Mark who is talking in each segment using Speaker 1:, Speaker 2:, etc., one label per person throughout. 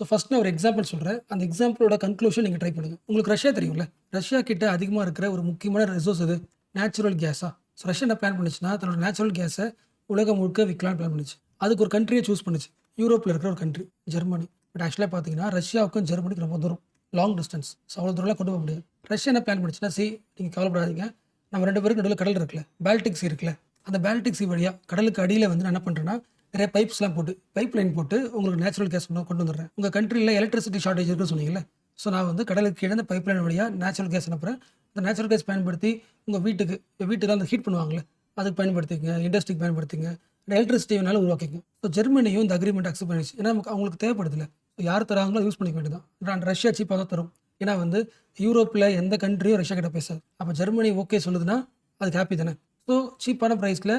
Speaker 1: First நான் ஒரு example சொல்றேன். அந்த எக்ஸாம்பிளோட கன்க்ளூஷன் நீங்க ட்ரை பண்ணுங்க. உங்களுக்கு ரஷ்யா தெரியும்ல? ரஷ்யா கிட்ட அதிகமா இருக்கிற ஒரு முக்கியமான ரிசோர்ஸ் எது? நேச்சுரல் கேஸா? ரஷ்யா என்ன பிளான் பண்ணுச்சுன்னா, தன்னோட நேச்சுரல் கேஸ உலகம் முழுக்க விக்கலாம்னு பிளான் பண்ணுச்சு. அதுக்கு ஒரு கண்ட்ரிய சூஸ் பண்ணுச்சு. யூரோப்ல இருக்கிற ஒரு கண்ட்ரி, ஜெர்மனி. பட் ஆக்சுவலா பார்த்தீங்கன்னா, ரஷ்யாவுக்கும் ஜெர்மனிக்கும் ரொம்ப தூரம். Long distance. ஸோ அவ்வளோ தூரம்லாம் கொண்டு போக முடியாது. ரஷ்யா என்ன பிளான் பண்ணுச்சுன்னா, நீங்க கவலைப்படாதீங்க. நம்ம 2 பேருக்கு நடுவுல கடல் இருக்குல்ல, பால்டிக் ஸீ இருக்குல்ல, அந்த பால்டிக் ஸீ வழியா கடலுக்கு அடியில வந்து நான் என்ன பண்றேன்னா, நிறைய பைப்ஸ்லாம் போட்டு, பைப் லைன் போட்டு உங்களுக்கு நேச்சுரல் கேஸ் கொண்டு வந்துடுறேன். உங்க கண்ட்ரில எலக்ட்ரிசிட்டி ஷார்டேஜ் இருக்குன்னு சொன்னீங்கல்ல, ஸோ நான் வந்து கடலுக்கு கீழ இந்த பைப் லைன் வழியா நேச்சுரல் கேஸ் அனுப்புறேன். இந்த நேச்சுரல் கேஸ் பயன்படுத்தி உங்க வீட்டுக்கு அந்த ஹீட் பண்ணுவாங்கல்ல, அதுக்கு பயன்படுத்திக்கங்க. இண்டஸ்ட்ரிக்கு பயன்படுத்திங்க. எலக்ட்ரிசிட்டி வேணாலும் உருவாக்கிங்க. ஸோ ஜெர்மனியும் இந்த அக்ரீமெண்ட் அக்செப்ட் பண்ணிடுச்சு. ஏன்னா அவங்களுக்கு தேவைப்படுதுல்ல. யார் தராங்களோ யூஸ் பண்ணிக்க வேண்டியதான். ரஷ்யா சீப்பா தான் தரும். ஏன்னா வந்து யூரோப்ல எந்த கண்ட்ரியும் ரஷ்யா கிட்ட பேசாது. அப்ப ஜெர்மனி ஓகே சொல்லுதுன்னா, அதுக்கு ஹாப்பி தானே. ஸோ சீப்பான பிரைஸ்ல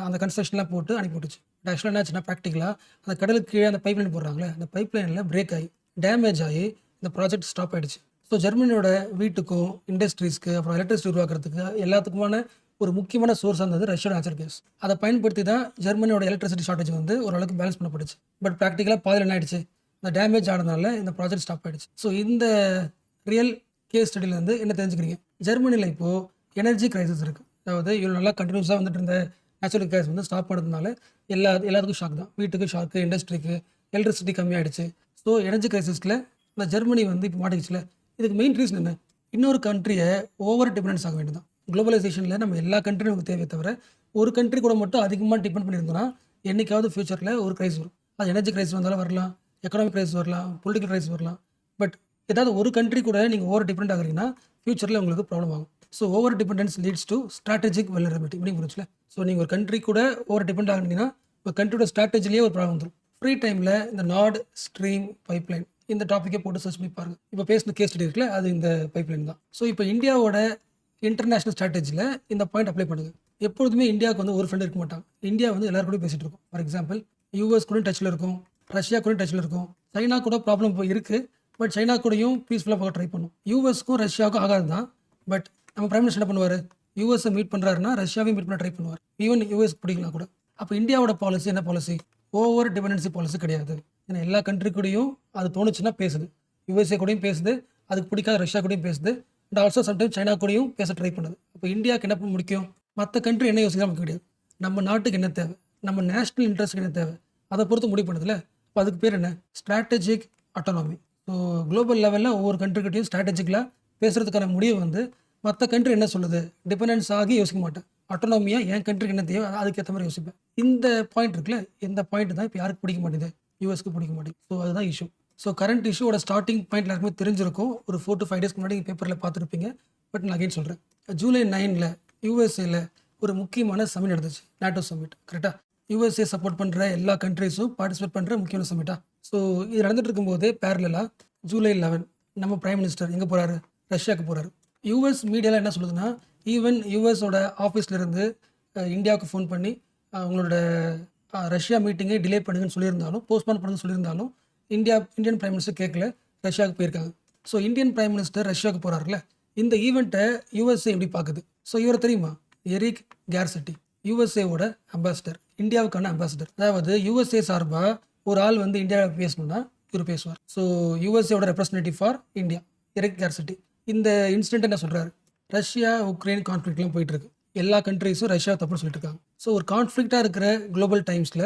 Speaker 1: அந்த கன்ஸ்ட்ரக்ஷன்லாம் போட்டு அனுப்பி விட்டுச்சு. ஆக்சுவலா என்னாச்சுன்னா பிராக்டிகலா அந்த கடலுக்கு கீழே அந்த பைப் லைன் போடுறாங்களே, அந்த பைப் லைன்ல பிரேக் ஆகி, டேமேஜ் ஆகி இந்த ப்ராஜெக்ட் ஸ்டாப் ஆயிடுச்சு. ஸோ ஜெர்மனியோட வீட்டுக்கும், இண்டஸ்ட்ரீஸ்க்கு, அப்புறம் எலக்ட்ரிசிட்டி உருவாக்குறதுக்கு எல்லாத்துக்குமான ஒரு முக்கியமான சோர்ஸா இருந்தது ரஷ்யாவோட நேச்சுரல் கேஸ். அதை பயன்படுத்தி தான் ஜெர்மனியோட எலக்ட்ரிசிட்டி ஷார்டேஜ் வந்து ஓரளவுக்கு பேலன்ஸ் பண்ணப்பட்டுச்சு. பட் பிராக்டிகலா பாதியில என்ன ஆயிடுச்சு? இந்த டேமேஜ் ஆனதுனால இந்த ப்ராஜெக்ட் ஸ்டாப் ஆயிடுச்சு. ஸோ இந்த ரியல் கேஸ் ஸ்டடியில இருந்து என்ன தெரிஞ்சுக்கிறீங்க? ஜெர்மனில இப்போ எனர்ஜி கிரைசிஸ் இருக்கு. அதாவது இவ்வளோ நல்லா கண்டினியூஸா வந்துட்டு இருந்த நேச்சுரல் கேஸ் வந்து ஸ்டாப் பண்ணதுனால எல்லாத்துக்கும் ஷாக் தான். வீட்டுக்கு ஷாக்கு, இண்டஸ்ட்ரிக்கு, எலக்ட்ரிசிட்டி கம்மியாயிடுச்சு. ஸோ எனர்ஜி கிரைசிஸ்ல இந்த ஜெர்மனி வந்து இப்போ மாட்டிக்கிச்சுல. இதுக்கு மெயின் ரீசன் என்ன? இன்னொரு கண்ட்ரியை ஓவர் டிபெண்டன்ஸ் ஆக வேண்டியதான். குளோபலைசேஷன்ல நம்ம எல்லா கண்ட்ரியும் நமக்கு தேவையை தவிர, ஒரு கண்ட்ரி கூட மட்டும் அதிகமாக டிபெண்ட் பண்ணியிருந்தோம்னா, என்னைக்காவது ஃபியூச்சர்ல ஒரு கிரைஸ் வரும். அது எனர்ஜி கிரைஸ் வந்தாலும் வரலாம், எக்கனாமிக் கிரைஸ் வரலாம், பொலிட்டிக்கல் கிரைஸ் வரலாம். பட் ஏதாவது ஒரு கண்ட்ரி கூட நீங்க ஓவர் டிபெண்ட் ஆகுறீங்கன்னா, ஃபியூச்சர்ல உங்களுக்கு ப்ராப்ளம் ஆகும். So over dependence leads to strategic vulnerability. இப்படி புரிஞ்சுல. ஸோ நீங்க ஒரு கண்ட்ரி கூட ஓவர் டிபெண்ட் ஆகுனீங்கன்னா, உங்க கண்ட்ரியோட ஸ்ட்ராட்டஜிலேயே ஒரு ப்ராப்ளம் வந்துரும். ஃப்ரீ டைம்ல இந்த நார்ட் ஸ்ட்ரீம் பைப்லைன் இந்த டாப்பிக்கே போட்டு சர்ச் பண்ணி பாருங்க. இப்போ பேசின கேஸ் ஸ்டடி இருக்குல்ல, அது இந்த பைப்லைன் தான். ஸோ இப்போ இந்தியாவோட இன்டர்நேஷனல் ஸ்ட்ராட்டஜியில் இந்த பாயிண்ட் அப்ளை பண்ணுங்க. எப்பொழுதுமே இந்தியாவுக்கு வந்து ஒரு ஃப்ரெண்ட் இருக்க மாட்டாங்க. இந்தியா வந்து எல்லாரும் கூட பேசிட்டு இருக்கும். ஃபார் எக்ஸாம்பிள், யூஎஸ் கூட டச்சில் இருக்கும், ரஷ்யா கூட டச்சில் இருக்கும், சைனா கூட ப்ராப்ளம் இப்போ இருக்கு. பட் சைனா கூடயும் பீஸ்ஃபுல்லாக போக ட்ரை பண்ணும். யூஎஸ்க்கும் ரஷ்யாவுக்கும் ஆகாது தான். பட் நம்ம பிரைம் மினிஸ்டர் என்ன பண்ணுவார்? யூஎஸ் மீட் பண்ணுறாருன்னா ரஷ்யாவையும் மீட் பண்ண ட்ரை பண்ணுவார். ஈவன் யூஎஸ் பிடிக்கலாம் கூட. அப்போ இந்தியாவோட பாலிசி என்ன பாலிசி? ஓவர் டிபெண்டன்சி பாலிசி கிடையாது. ஏன்னா எல்லா கண்ட்ரி கூடயும் அது தோணுச்சுன்னா பேசுது. யூஎஸ்ஏ கூடயும் பேசுது, அதுக்கு பிடிக்காத ரஷ்யா கூடயும் பேசுது. அண்ட் ஆல்சோ சம்டைம் சைனா கூடயும் பேச ட்ரை பண்ணுது. அப்போ இந்தியாவுக்கு என்ன முடிக்கும்? மற்ற கண்ட்ரி என்ன யோசிக்க நமக்கு கிடையாது. நம்ம நாட்டுக்கு என்ன தேவை, நம்ம நேஷனல் இன்ட்ரெஸ்ட்டுக்கு என்ன தேவை, அதை பொறுத்து முடிவு பண்ணுதுல. அப்போ அதுக்கு பேர் என்ன? Strategic autonomy. ஸோ குளோபல் லெவலில் ஒவ்வொரு கண்ட்ரிக்கிட்டையும் ஸ்ட்ராட்டஜிக்கலாக பேசுறதுக்கான முடிவு வந்து மற்ற கண்ட்ரி என்ன சொல்லுது, டிபெண்டன்ஸ் ஆகி யோசிக்க மாட்டேன். அட்டானமியாக என் கண்ட்ரிக்கு என்ன தேவை அதுக்கேற்ற மாதிரி யோசிப்பேன். இந்த பாயிண்ட் இருக்குல்ல, இந்த பாயிண்ட் தான் இப்போ யாருக்கு பிடிக்க மாட்டேங்குது? யூஎஸ்க்கு பிடிக்க மாட்டேங்குது. ஸோ அதுதான் இஷ்யூ. ஸோ கரண்ட் இஷ்யூவோட ஸ்டார்டிங் பாயிண்ட் எல்லாருக்குமே தெரிஞ்சிருக்கும். ஒரு 4 to 5 டேஸ்க்கு முன்னாடி பேப்பரில் பார்த்துருப்பீங்க. பட் நான் அகைன் சொல்கிறேன். ஜூலை 9 யூஎஸ்ஏல ஒரு முக்கியமான சமிட் நடந்துச்சு. NATO summit. கரெக்டாக யூஎஸ்ஏ சப்போர்ட் பண்ணுற எல்லா கண்ட்ரிஸும் பார்ட்டிசிபேட் பண்ணுற முக்கியமான சமிட்டா. ஸோ இது நடந்துட்டு இருக்கும்போதே பேரலாக ஜூலை 11 நம்ம பிரைம் மினிஸ்டர் எங்கே போகிறாரு? ரஷ்யாவுக்கு போகிறாரு. யூஎஸ் மீடியாவில் என்ன சொல்லுதுன்னா, ஈவன் யூஎஸோட ஆஃபீஸ்லேருந்து இந்தியாவுக்கு ஃபோன் பண்ணி உங்களோட ரஷ்யா மீட்டிங்கை டிலே பண்ணுங்கன்னு சொல்லியிருந்தாலும், போஸ்ட்பான் பண்ணுங்கன்னு சொல்லியிருந்தாலும், இந்தியன் பிரைம் மினிஸ்டர் கேட்கல, ரஷ்யாவுக்கு போயிருக்காங்க. ஸோ இந்தியன் பிரைம் மினிஸ்டர் ரஷ்யாவுக்கு போகிறாருல, இந்த ஈவெண்ட்டை யூஎஸ்ஏ எப்படி பார்க்குது? ஸோ இவரை தெரியுமா? எரிக் கேர்செட்டி, யூஎஸ்ஏவோட அம்பாசிடர், இந்தியாவுக்கான அம்பாசிடர். அதாவது யூஎஸ்ஏ சார்பாக ஒரு ஆள் வந்து இந்தியாவில் பேசணும்னா இவர் பேசுவார். ஸோ யூஎஸ்ஏவோட representative for India Eric Garcetti இந்த இன்சிடென்ட் என்ன சொல்கிறாரு? ரஷ்யா உக்ரைன் கான்ஃப்ளிக்ட்லாம் போயிட்டு இருக்கு. எல்லா கண்ட்ரீஸும் ரஷ்யா தப்புன்னு சொல்லிட்டு இருக்காங்க. ஸோ ஒரு கான்ஃப்ளிக்டாக இருக்கிற குளோபல் டைம்ஸில்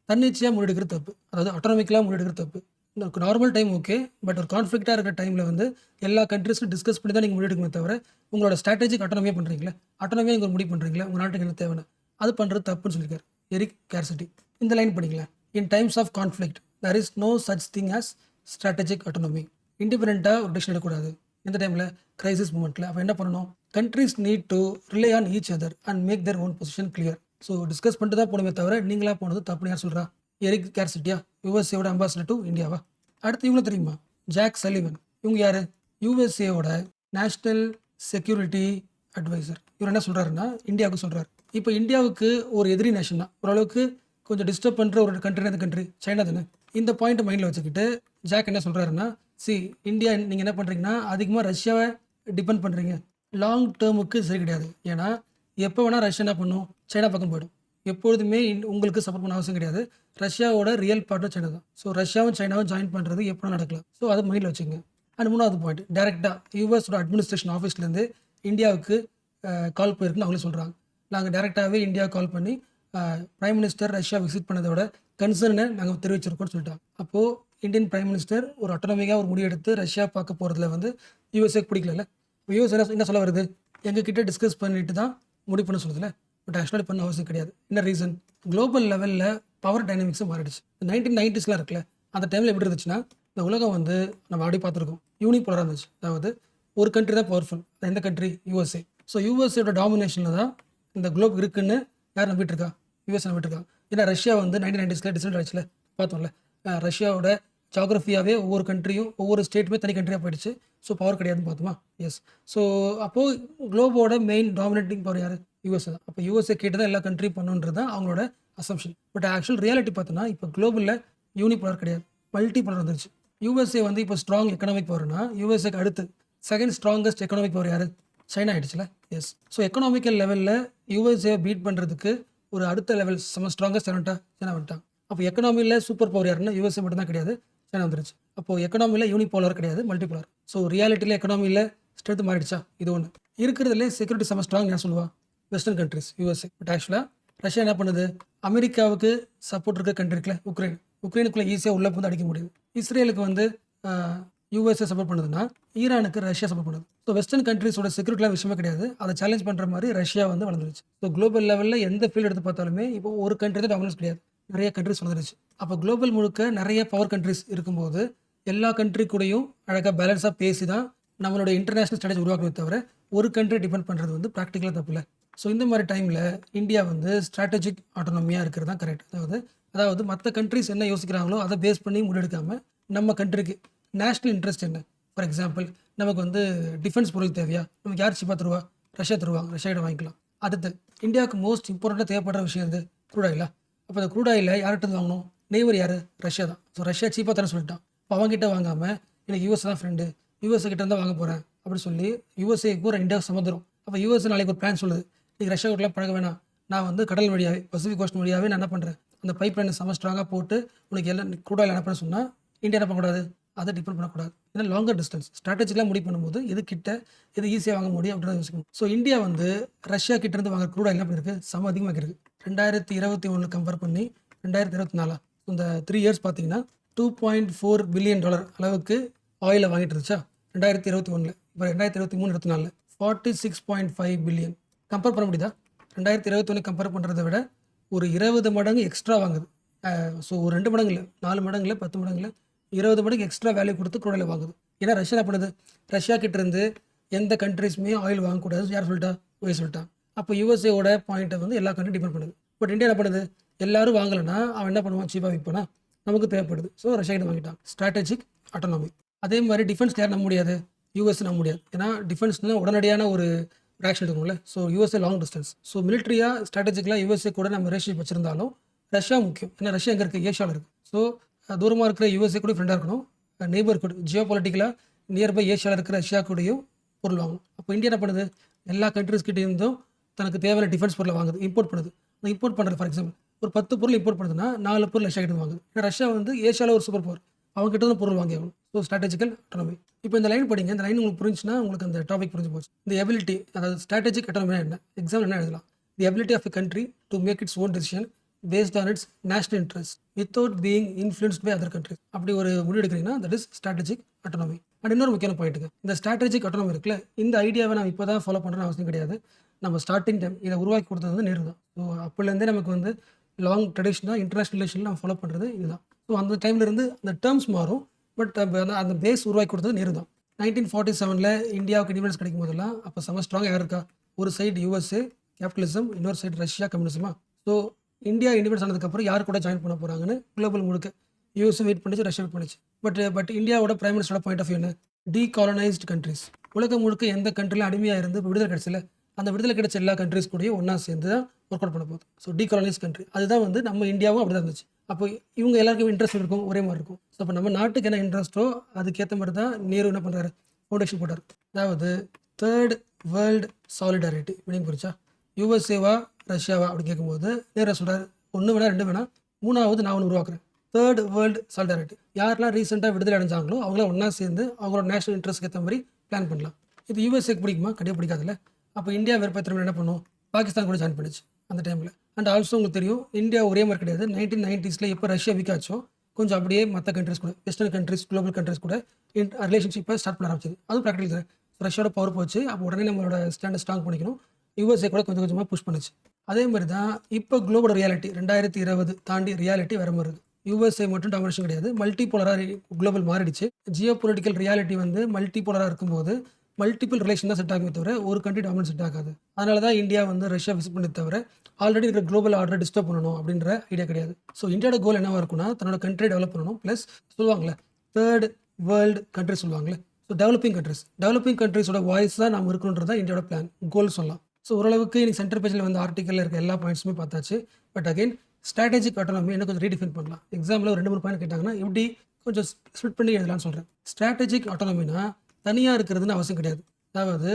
Speaker 1: தன்னிச்சையாக முடிவெடுக்கிறது தப்பு. அதாவது அட்டானமிக்கலாக முடிவெடுக்கிறது தப்பு. இந்த நார்மல் டைம் ஓகே. பட் ஒரு கான்ஃப்ளிக்டாக இருக்கிற டைமில் வந்து எல்லா கண்ட்ரீஸும் டிஸ்கஸ் பண்ணி தான் நீங்கள் முடிவெடுக்கணுமே தவிர, உங்களோட ஸ்ட்ராட்டஜிக் அட்டானமியாக பண்ணுறீங்களா, அட்டானமியாக நீங்கள் முடிவு பண்ணுறீங்களா, உங்கள் நாட்டுக்கு என்ன தேவைன்னு, அது பண்ணுறது தப்புன்னு சொல்லியிருக்காரு எரிக் கேர்செட்டி. இந்த லைன் படிங்களேன். In times of conflict there is no such thing as strategic autonomy. இண்டிபெண்டண்ட்டாக ஒரு டிசிஷன் எடுக்கக்கூடாது. இந்த டைமில் கிரைசிஸ் மூமெண்ட்டில் அப்போ என்ன பண்ணணும்? Countries need to rely on each other and make their own position clear. So discuss பண்ணிட்டு தான் போகணுமே தவிர நீங்களா போனது தப்புன்னு யார் சொல்கிறா? எரிக் கேர்செட்டியா? யூஎஸ்ஏவோட அம்பாசிடர் டு இந்தியாவா? அடுத்து இவங்க தெரியுமா? Jake Sullivan. இவங்க யார்? யூஎஸ்ஏவோட நேஷ்னல் செக்யூரிட்டி அட்வைசர். இவர் என்ன சொல்கிறாருன்னா, இந்தியாவுக்கு சொல்கிறார். இப்போ இந்தியாவுக்கு ஒரு எதிரி நேஷன் தான். ஓரளவுக்கு கொஞ்சம் டிஸ்டர்ப் பண்ணுற ஒரு கண்ட்ரி அந்த கண்ட்ரி சைனா தானே. இந்த பாயிண்ட் மைண்டில் வச்சுக்கிட்டு ஜாக் என்ன சொல்கிறாருன்னா, இந்தியா நீங்கள் என்ன பண்ணுறீங்கன்னா அதிகமாக ரஷ்யாவை டிபெண்ட் பண்ணுறீங்க. லாங் டேர்முக்கு சரி கிடையாது. ஏன்னா எப்போ வேணால் ரஷ்யா என்ன பண்ணும்? சைனா பக்கம் போயிடும். எப்பொழுதுமே உங்களுக்கு சப்போர்ட் பண்ண அவசியம் கிடையாது. ரஷ்யாவோட ரியல் பார்ட்னர் சைனா தான். ஸோ ரஷ்யாவும் சைனாவும் ஜாயின் பண்ணுறது எப்போ நடக்கலாம். ஸோ அதை மைண்டில் வச்சுக்கங்க. அண்ட் 3வது பாயிண்ட் டைரெக்டாக யுஎஸோட அட்மினிஸ்ட்ரேஷன் ஆஃபீஸ்லேருந்து இந்தியாவுக்கு கால் போயிருக்குன்னு அவங்களே சொல்கிறாங்க. நாங்கள் டைரெக்டாகவே இந்தியாவுக்கு கால் பண்ணி பிரைம் மினிஸ்டர் ரஷ்யா விசிட் பண்ணதோட கன்சர்னை நாங்கள் தெரிவிச்சிருக்கோம்னு சொல்லிட்டாங்க. அப்போது இந்தியன் பிரைம் மினிஸ்டர் ஒரு ஆட்டோனமிக்காக ஒரு முடிவு எடுத்து ரஷ்யா பார்க்க போகிறதுல வந்து யுஎஸ்ஏக்கு பிடிக்கல. யூஎஸ் என்ன சொல்ல வருது, எங்ககிட்ட டிஸ்கஸ் பண்ணிட்டு தான் முடிவு பண்ண சொல்லுதுல. பட் ஆக்சுவலாக பண்ண அவசியம் கிடையாது. என்ன ரீசன், குளோபல் லெவலில் பவர் டைனமிக்ஸும் மாறிடுச்சு. 1990s இருக்குல்ல, அந்த டைமில் எப்படி இருந்துச்சுன்னா இந்த உலகம் வந்து நம்ம அப்படி பார்த்துருக்கோம், யூனிபோலராக இருந்துச்சு. அதாவது ஒரு கண்ட்ரி தான் பவர்ஃபுல், எந்த கண்ட்ரி, யூஎஸ்ஏ. ஸோ யூஎஸ்ஏட டாமினேஷனில் தான் இந்த குளோப் இருக்குன்னு யார் நம்பிட்டு இருக்கா, யூஎஸ் நம்பிட்டு இருக்கா. ஏன்னா ரஷ்யா வந்து 1990s டிசைட் ஆயிடுச்சுல, பார்த்தோம்ல. ரஷ்யாவோட ஜாகிரஃபியாவே ஒவ்வொரு கண்ட்ரியும் ஒவ்வொரு ஸ்டேட்டுமே தனி கண்ட்ரியாக போயிடுச்சு. ஸோ பவர் கிடையாதுன்னு பார்த்தோமா. எஸ். ஸோ அப்போது குளோபோட மெயின் டாமினேட்டிங் பவர் யார், யூஎஸ்ஏ தான். அப்போ யூஎஸ்ஏ கேட்டு தான் எல்லா கண்ட்ரி பண்ணுன்றது தான் அவங்களோட அசம்ஷன். பட் ஆக்சுவல் ரியாலிட்டி பார்த்தோன்னா இப்போ குளோபலில் யூனிபோலர் கிடையாது, மல்டி போலர் வந்துருச்சு. யூஎஸ்ஏ வந்து இப்போ ஸ்ட்ராங் எக்கனாமிக் பவர்னா யூஎஸ்ஏக்கு அடுத்து செகண்ட் ஸ்ட்ராங்கஸ்ட் எக்கனாமிக் பவர் யார், சைனா ஆயிடுச்சுல. எஸ். ஸோ எக்கனாமிக்கல் லெவலில் யூஎஸ்ஏ பீட் பண்ணுறதுக்கு ஒரு அடுத்த லெவல் ஸ்ட்ராங்கஸ்ட் சைனா வந்துட்டாங்க. அப்போ எக்கனாமியில் சூப்பர் பவர் யாருன்னா யூஎஸ்ஏ மட்டும் தான் கிடையாது, சைனா வந்துருச்சு. அப்போது எக்கனாமியில் யூனிபோலர் கிடையாது, மல்டிபோலர். ஸோ ரியாலிட்டியில் எக்கனாமியில் ஸ்ட்ரென்த் மாறிடுச்சா, இது ஒன்று. இருக்கிறதுலே செக்யூரிட்டி செம ஸ்ட்ராங் என்ன சொல்லுவா, வெஸ்டர்ன் கண்ட்ரிஸ், யூஎஸ்ஏ. பட் ஆக்சுவலாக ரஷ்யா என்ன பண்ணுது, அமெரிக்காவுக்கு சப்போர்ட் இருக்க கண்ட்ரி இருக்குல்ல, உக்ரைனுக்குள்ளே ஈஸியாக உள்ளே வந்து அடிக்க முடியுது. இஸ்ரேலுக்கு வந்து யூஎஸ்ஏ சப்போர்ட் பண்ணுதுன்னா ஈரானுக்கு ரஷ்யா சப்போர்ட் பண்ணுது. ஸோ வெஸ்டர்ன் கண்ட்ரிஸோட செக்யூரிட்டிலாம் விஷயமே கிடையாது, அதை சேலஞ்ச் பண்ணுற மாதிரி ரஷ்யா வந்து வளர்ந்துருச்சு. ஸோ குளோபல் லெவலில் எந்த ஃபீல்டு எடுத்து பார்த்தாலுமே இப்போ ஒரு கண்ட்ரி தான் டாமினன்ஸ் கிடையாது, நிறைய கண்ட்ரிஸ் வளர்ந்துருச்சு. அப்போ குளோபல் முழுக்க நிறைய பவர் கண்ட்ரிஸ் இருக்கும்போது எல்லா கண்ட்ரி கூடயும் அழகாக பேலன்ஸாக பேசி தான் நம்மளோட இன்டர்நேஷனல் ஸ்ட்ராட்டஜி உருவாக்கவே தவிர ஒரு கண்ட்ரி டிபெண்ட் பண்ணுறது வந்து ப்ராக்டிக்கலாக தப்பு இல்லை. ஸோ இந்த மாதிரி டைமில் இந்தியா வந்து ஸ்ட்ராட்டஜிக் ஆட்டோனமியாக இருக்கிறது தான் கரெக்ட். அதாவது மற்ற கண்ட்ரிஸ் என்ன யோசிக்கிறாங்களோ அதை பேஸ் பண்ணி முடிவெடுக்காமல் நம்ம கண்ட்ரிக்கு நேஷ்னல் இன்ட்ரெஸ்ட் என்ன. ஃபார் எக்ஸாம்பிள் நமக்கு வந்து டிஃபென்ஸ் பொருள் தேவையா, நமக்கு யார் சீப்பாக தருவா, ரஷ்யா தருவாங்க, ரஷ்யாவிட வாங்கிக்கலாம். அடுத்து இந்தியாவுக்கு மோஸ்ட் இம்பார்ட்டண்ட்டாக தேவைப்படுற விஷயம் இது க்ரூட் ஆயிலா. அப்போ அந்த க்ரூட் ஆயிலை யார்கிட்ட வாங்கணும், நெய்வர் யார், ரஷ்யா தான். ஸோ ரஷ்யா சீப்பாக தரேன்னு சொல்லிட்டான். இப்போ அவங்ககிட்ட வாங்காமல் எனக்கு யூஎஸ் தான் ஃப்ரெண்டு, யூஎஸ்ஏ கிட்ட இருந்தால் வாங்க போகிறேன் அப்படின்னு சொல்லி யூஎஸ்ஏக்கு ஒரு இந்தியா சமுத்திரம். அப்போ யூஎஸ்ஏ நாளைக்கு ஒரு பிளான் சொல்லுது, நீங்கள் ரஷ்யா கிட்டலாம் பழக வேணாம், நான் வந்து கடல் வழியாகவே பசிபிக் கோஸ்ட் வழியாகவே நான் என்ன பண்ணுறேன், அந்த பைப் லைனை செம ஸ்ட்ராங்காக போட்டு உனக்கு எல்லாம் க்ரூட் ஆயில் என்ன பண்ண சொன்னால் இந்தியா என்ன பண்ணக்கூடாது, அதை டிபெண்ட் பண்ணக்கூடாது. ஏன்னா லாங்கர் டிஸ்டன்ஸ் ஸ்ட்ராட்டஜிலாம் முடிவு பண்ணும்போது எது கிட்ட எது ஈஸியாக வாங்க முடியும் அப்படின்றத யோசிக்கணும். ஸோ இந்தியா வந்து ரஷ்யா கிட்டேருந்து வாங்க க்ரூட் ஆயில் என்ன பண்ணிருக்கு, செம அதிகமாக இருக்குது. 2021 கம்பேர் பண்ணி 2024 இந்த 3 இயர்ஸ் பார்த்தீங்கன்னா $2.4 பில்லியன் அளவுக்கு ஆயிலை வாங்கிட்டு இருந்துச்சா 2021. இப்போ 2023-24 46.5 பில்லியன். கம்பேர் பண்ண முடியுதா, 2021 கம்பேர் பண்ணுறதை விட ஒரு 20 மடங்கு எக்ஸ்ட்ரா வாங்குது. ஸோ ஒரு 2 மடங்கு இல்லை, 4 மடங்கு இல்லை, 10 மடங்கு இல்லை, 20 மடங்கு எக்ஸ்ட்ரா வேல்யூ கொடுத்து க்ரூட் ஆயில் வாங்குது. ஏன்னா ரஷ்யா என்ன பண்ணுது, ரஷ்யா கிட்டேருந்து எந்த கண்ட்ரிஸுமே ஆயில் வாங்கக்கூடாது, யார் சொல்லிட்டா, யூஎஸ் சொல்லிட்டான். அப்போ யூஎஸ்ஏவோட பாயிண்ட்டை வந்து எல்லா கண்ட்ரியும் டிபெண்ட் பண்ணுது. பட் இந்தியா என்ன பண்ணுது, எல்லாரும் வாங்கலைன்னா அவன் என்ன பண்ணுவான், சீப்பாக விற்பானா, நமக்கு தேவைப்படுது. ஸோ ரஷ்யா கிட்ட வாங்கிட்டான். Strategic autonomy. அதே மாதிரி டிஃபென்ஸ் யார் நம்ப முடியாது, யூஎஸ் நம்ப முடியாது. ஏன்னா டிஃபென்ஸ்னா உடனடியான ஒரு ஆக்ஷன் எடுக்கணும்ல. So USA long distance. So மிலிட்ரியாக ஸ்ட்ராட்டஜிக்கலாக யூஎஸ்ஏ கூட நம்ம ரிலேஷன்ஷிப் வச்சிருந்தாலும் ரஷ்யா முக்கியம். ஏன்னா ரஷ்யா எங்கே இருக்குது, ஏஷியாவில் இருக்குது. ஸோ தூரமாக இருக்கிற யூஎஸ்ஏ கூட ஃப்ரெண்டாக இருக்கணும், நெய்பர் கூட ஜியோ பொலிட்டிக்கலாக நியர்பை ஏஷியாவில் இருக்கிற ரஷ்யா கூடயும் பொருள் வாங்கணும். அப்போ இந்தியா என்ன பண்ணுது, எல்லா கண்ட்ரிஸ்கிட்டே இருந்தும் தனக்கு தேவையான டிஃபென்ஸ் பொருளை வாங்குது, இம்போர்ட் பண்ணுது. அந்த இம்போர்ட் பண்ணுறது ஃபார் எக்ஸாம்பிள் ஒரு 10 பொருள் இம்போர்ட் பண்ணுதுன்னா 4 பொருள் ரஷ்யா கிட்ட வாங்குது. ஏன்னா ரஷ்யா வந்து ஏஷியாவில் ஒரு சூப்பர் பவர், அவங்க கிட்ட தான் பொருள் வாங்கி ஆகணும். So strategical autonomy. இப்போ இந்த லைன் படிங்க, இந்த லைன் உங்களுக்கு புரிஞ்சுன்னா உங்களுக்கு அந்த டாபிக் புரிஞ்சு போச்சு. இந்த எபிலிட்டி, அதாவது ஸ்ட்ராட்டஜிக் ஆட்டோனமினா என்ன, எக்ஸாம்பிள் என்ன எழுதலாம், the ability of a country to make its own decision based on its national interest without being influenced by other countries. அப்படி ஒரு முடிவு எடுக்கிறீங்கன்னா that is strategic autonomy. And இன்னொரு முக்கியமான பாயிண்ட்டுங்க, இந்த ஸ்ட்ராட்டஜிக் ஆட்டோனமி இருக்குல்ல, இந்த ஐடியாவை நம்ம இப்போ தான் ஃபாலோ பண்ணுறோன்னு அவசியம் கிடையாது. நம்ம ஸ்டார்டிங் டைம் இதை உருவாக்கி கொடுத்தது வந்து நேரு தான். ஸோ அப்போலேருந்தே நமக்கு வந்து லாங் ட்ரெடிஷனாக இன்டர்நேஷனல் ரிலேஷனில் நம்ம ஃபாலோ பண்ணுறது இதுதான். ஸோ அந்த டைம்லேருந்து அந்த டேர்ம்ஸ் மாறும், பட் அந்த பேஸ் உருவாக்கி கொடுத்தது நேரு தான். 1947 இந்தியாவுக்கு இண்டிபெண்டன்ஸ் கிடைக்கும் போதெல்லாம் அப்போ செம ஸ்ட்ராங்காக யார் இருக்கா, ஒரு சைடு யூஎஸ்ஏ கேபிட்டலிசம், இன்னொரு சைடு ரஷ்யா கம்யூனிசமா. ஸோ இந்தியா இண்டிபெண்டன்ஸ் ஆனதுக்கப்புறம் யார் கூட ஜாயின் பண்ண போகிறாங்கன்னு குளோபல் முழுக்க யூஎஸ்ஏ வெயிட் பண்ணிச்சு, ரஷ்யா வெயிட் பண்ணிச்சு. பட் இந்தியாவோட பிரைம் மினிஸ்டரோட பாயிண்ட் ஆஃப் வியூ என்ன, டீகாலனைஸ்டு கண்ட்ரிஸ். உலகம் முழுக்க எந்த கண்ட்ரிலும் அடிமையாக இருந்து இப்போ விடுதலை கிடைச்சல, அந்த விடுதலை கிடைச்ச எல்லா கண்ட்ரிஸ் கூடயும் ஒன்றா சேர்ந்து தான் ஒர்க் அவுட் பண்ண போகுது. ஸோ டீகாலனைஸ் கண்ட்ரி அதுதான் வந்து நம்ம இந்தியாவும் அப்படி தான் இருந்துச்சு. அப்போ இவங்க எல்லாருக்கும் இன்ட்ரெஸ்ட் இருக்கும், ஒரே மாதிரி இருக்கும். ஸோ அப்போ நம்ம நாட்டுக்கு என்ன இன்ட்ரெஸ்ட்டோ அதுக்கேற்ற மாதிரி தான் நேரு என்ன பண்ணுறாரு, ஃபவுண்டேஷன் போட்டார். அதாவது தேர்ட் வேர்ல்டு சாலிடாரிட்டி மீனிங் புரிச்சா, யூஎஸ்ஏவா ரஷ்யாவா அப்படின்னு கேட்கும்போது நேரா சொல்கிறார், ஒன்று வேணா 2 வேணா, 3வது நான் ஒன்று உருவாக்குறேன். Third world solidarity. யாரெல்லாம் ரீசெண்டாக விடுதலை அடைஞ்சாங்களோ அவங்களாம் ஒன்றா சேர்ந்து அவங்களோட நேஷனல் இன்ட்ரெஸ்ட்க்கு ஏற்ற மாதிரி பிளான் பண்ணலாம். இது யூஎஸ்ஏக்கு பிடிக்குமா? கண்டிப்பாக பிடிக்காதுல்ல. அப்போ இந்தியா வெறுப்பேற்ற என்ன பண்ணும்? பாகிஸ்தான் கூட ஜாயின் பண்ணிச்சு அந்த டைமில். அண்ட் ஆல்சோ உங்களுக்கு தெரியும், இந்தியா ஒரே மாதிரி கிடையாது. 1990s எப்போ ரஷ்யா வீக் ஆச்சோ கொஞ்சம் அப்படியே மற்ற கண்ட்ரிஸ் கூட, வெஸ்டர்ன் கண்ட்ரிஸ், குளோபல் கண்ட்ரிஸ் கூட ரிலேஷன்ஷிப்பை ஸ்டார்ட் பண்ண ஆரம்பிச்சது. அதுவும் ப்ராக்டிகல் தான். ரஷ்யாவோட பவர் போச்சு. அப்போ உடனே நம்மளோட ஸ்டாண்டை ஸ்ட்ராங் பண்ணிக்கணும். யூஎஸ்ஏ கூட கொஞ்சம் கொஞ்சமாக புஷ் பண்ணுச்சு. அதே மாதிரி தான் இப்போ குளோபல் ரியாலிட்டி 2020 தாண்டி ரியாலிட்டி வேற மாதிரி இருக்குது. யூஎஸ்ஏ மட்டும் டாமினேஷன் கிடையாது, மல்டி போலராக குளோபல் மாறிடுச்சு. ஜியோ பொலிட்டிக்கல் ரியாலிட்டி வந்து மல்டி போலராக இருக்கும்போது மல்டிபிள் ரிலேஷன் தான் செட் ஆகுமே தவிர ஒரு கண்ட்ரி டாமினேட் செட் ஆகாது. அதனால தான் இந்தியா வந்து ரஷ்யா விசிட் பண்ணி தவிர ஆல்ரெடி இருக்கிற குளோபல் ஆர்டரை டிஸ்டர்ப் பண்ணணும் அப்படின்ற ஐடியா கிடையாது. ஸோ இந்தியாவோட கோல் என்னவா இருக்குன்னா, தன்னோட கண்ட்ரி டெவலப் பண்ணணும். ப்ளஸ் சொல்லுவாங்களே தேர்ட் வேர்ல்டு கண்ட்ரி சொல்லுவாங்களே, ஸோ டெவலப்பிங் கண்ட்ரிஸோட வாய்ஸ் தான் நம்ம இருக்கணுன்றது தான் இந்தியாவோட பிளான், கோல் சொல்லலாம். ஸோ ஓரளவுக்கு இன்னைக்கு சென்டர் பேஜில் வந்து ஆர்டிக்கலில் இருக்க எல்லா பாயிண்ட்ஸுமே பார்த்தாச்சு. பட் அகைன் ஸ்ட்ராட்டஜிக் ஆட்டோனமி என்ன கொஞ்சம் ரீடிஃபைன் பண்ணலாம். எக்ஸாம்பிள் ஒரு 2-3 பாயிண்ட் கேட்டாங்கன்னா எப்படி கொஞ்சம் ஸ்பிட் பண்ணி எழுதலாம்னு சொல்கிறேன். ஸ்ட்ராட்டஜிக் ஆட்டோனமினா தனியாக இருக்கிறதுன்னு அவசியம் கிடையாது. அதாவது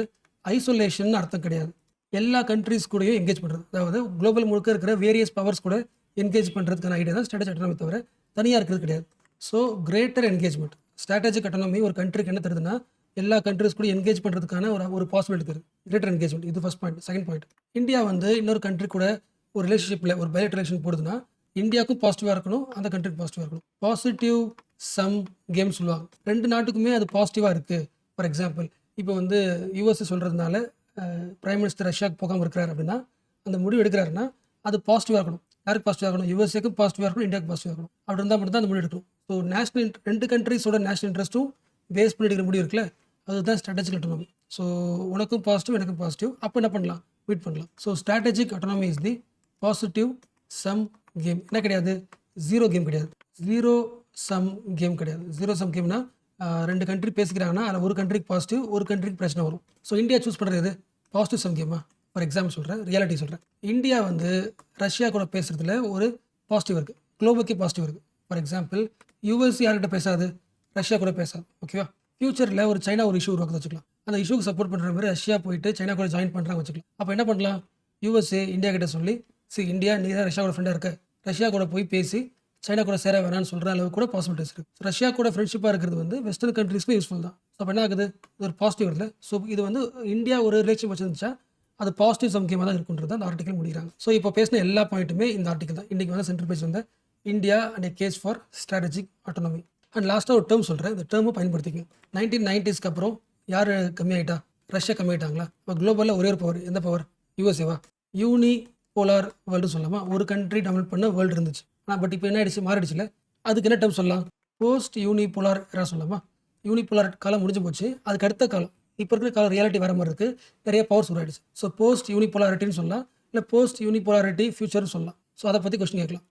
Speaker 1: ஐசோலேஷன் அர்த்தம் கிடையாது. எல்லா கண்ட்ரிஸ் கூடயும் என்கேஜ் பண்ணுறது. அதாவது குளோபல் முழுக்க இருக்கிற வேரியஸ் பவர்ஸ் கூட என்கேஜ் பண்ணுறதுக்கான ஐடியா தான் ஸ்ட்ராட்டஜிக் ஆட்டோனமி தவிர தனியாக இருக்கிறது கிடையாது. So greater engagement. Strategic autonomy ஒரு கண்ட்ரிக்கு என்ன தருதுன்னா, எல்லா கண்ட்ரிஸ் கூட என்கேஜ் பண்ணுறதுக்கான ஒரு பாசிபிலிட்டி தருது. Greater engagement. இது first point. Second point, India வந்து இன்னொரு கண்ட்ரி கூட ஒரு ரிலேஷன்ஷிப்பில் ஒரு பைலேட்டரல் ரிலேஷன் போடுதுன்னா இந்தியாவுக்கும் பாசிட்டிவாக இருக்கணும், அந்த கண்ட்ரிக்கு பாசிட்டிவாக இருக்கணும். பாசிட்டிவ் சம் கேம் சொல்லுவாங்க. 2 நாட்டுக்குமே அது பாசிட்டிவாக இருக்குது. ஃபார் எக்ஸாம்பிள் இப்போ வந்து யூஎஸ்ஏ சொல்கிறதுனால பிரைம் மினிஸ்டர் ரஷ்யாவுக்கு போகாமல் இருக்கிறார் அப்படின்னா, அந்த முடிவு எடுக்கிறாருன்னா அது பாசிட்டிவாக இருக்கணும். யாருக்கு பாசிட்டிவாக இருக்கணும்? யூஎஸ்ஏக்கும் பாசிட்டிவாக இருக்கணும், இந்தியாவுக்கு பாசிட்டிவாக இருக்கணும். அப்படி இருந்தால் மட்டும் தான் அந்த முடிவு எடுக்கணும். ஸோ நேஷனல் 2 கண்ட்ரிஸோட நேஷனல் இன்ட்ரெஸ்ட்டும் பேஸ் பண்ணி எடுக்கிற முடிவு இருக்குல்ல, அதுதான் ஸ்ட்ராட்டஜிக் ஆட்டோனமி. ஸோ உனக்கும் பாசிட்டிவ், எனக்கும் பாசிட்டிவ். அப்போ என்ன பண்ணலாம்? மீட் பண்ணலாம். So strategic autonomy is the positive sum game. என்ன கிடையாது? ஜீரோ கேம் கிடையாது. ஜீரோ சம் கேம் கிடையாது. ஜீரோ சம் கேம்னா 2 கண்ட்ரி பேசிக்கிறாங்கன்னா அதில் ஒரு கண்ட்ரிக்கு பாசிட்டிவ், ஒரு கண்ட்ரிக்கு பிரச்சனை வரும். ஸோ இந்தியா சூஸ் பண்ணுறது எது? பாசிட்டிவ் சம் கேமா? ஃபார் எக்ஸாம்பிள் சொல்கிறேன், ரியாலிட்டி சொல்கிறேன். இந்தியா வந்து ரஷ்யா கூட பேசுகிறதுல ஒரு பாசிட்டிவ் இருக்குது, குளோபலுக்கு பாசிட்டிவ் இருக்குது. ஃபார் எக்ஸாம்பிள் யூஎஸ் யார்கிட்ட பேசாது? ரஷ்யா கூட பேசாது. ஓகேவா? ஃபியூச்சரில் ஒரு சைனா ஒரு இஷ்யூ உருவாக்க வச்சுக்கலாம். அந்த இஷ்யூக்கு சப்போர்ட் பண்ணுற மாதிரி ரஷ்யா போயிட்டு சைனா கூட ஜாயின் பண்ணுறாங்க வச்சுக்கலாம். அப்போ என்ன பண்ணலாம்? யூஎஸ்ஏ இந்தியா கிட்ட சொல்லி, இந்தியா நீ தான் ரஷ்யா கூட ஃப்ரெண்டாக இருக்க, ரஷ்யா கூட போய் பேசி சைனா கூட சேர வேணாம்னு சொல்கிற அளவுக்கு கூட பாசிபிலிட்டிஸ் இருக்குது. ரஷ்யா கூட ஃப்ரெண்ட்ஷிப்பாக இருக்கிறது வந்து வெஸ்டர்ன் கண்ட்ரீஸ்க்கு யூஸ்ஃபுல் தான். ஸோ அப்போ என்ன ஆகுது? இது ஒரு பாசிட்டிவ் வருது. ஸோ இது வந்து இந்தியா ஒரு ரிலேஷன் வச்சுருந்துச்சா அது பாசிட்டிவ் சம் கேமாக தான் இருக்குன்றது அந்த ஆர்டிக்கல் முடிகிறாங்க. ஸோ இப்போ பேசின எல்லா பாயிண்ட்டுமே இந்த ஆர்டிக்கல் தான். இன்றைக்கி வந்து சென்ட்ரல் பேஜ் வந்து India and a case for strategic autonomy. And லாஸ்ட்டாக ஒரு டேர்ம் சொல்கிறேன், இந்த டேர்மும் பயன்படுத்திக்கங்க. 1990s அப்புறம் யார் கம்மியாயிட்டா? ரஷ்யா கம்மியாயிட்டாங்களா? இப்போ குளோபலில் ஒரே ஒரு பவர், எந்த பவர்? யூஎஸ்ஏவா? யூனி போலார் வேர்ல்டு சொல்லலாமா? ஒரு கண்ட்ரி டெவலப் பண்ண வேர்ல்டு இருந்துச்சு. பட் இப்போ என்ன ஆயிடுச்சு? மாறிடுச்சுல. அதுக்கு என்ன டேர்ம் சொல்லலாம்? போஸ்ட் யூனிபோலார் எரா சொல்லலாமா? யூனிபோலார் காலம் முடிஞ்சு போச்சு. அதுக்கு அடுத்த காலம், இப்போ இருக்கிற காலம் ரியாலிட்டி வர மாதிரி இருக்குது, நிறைய பவர்ஸ் உருவாயிடுச்சு. ஸோ போஸ்ட் யூனிபோலாரிட்டின்னு சொல்லலாம், இல்லை போஸ்ட் யூனிபோலாரிட்டி ஃபியூச்சர்னு சொல்லலாம். ஸோ அதை பற்றி கொஸ்டின் கேட்கலாம்.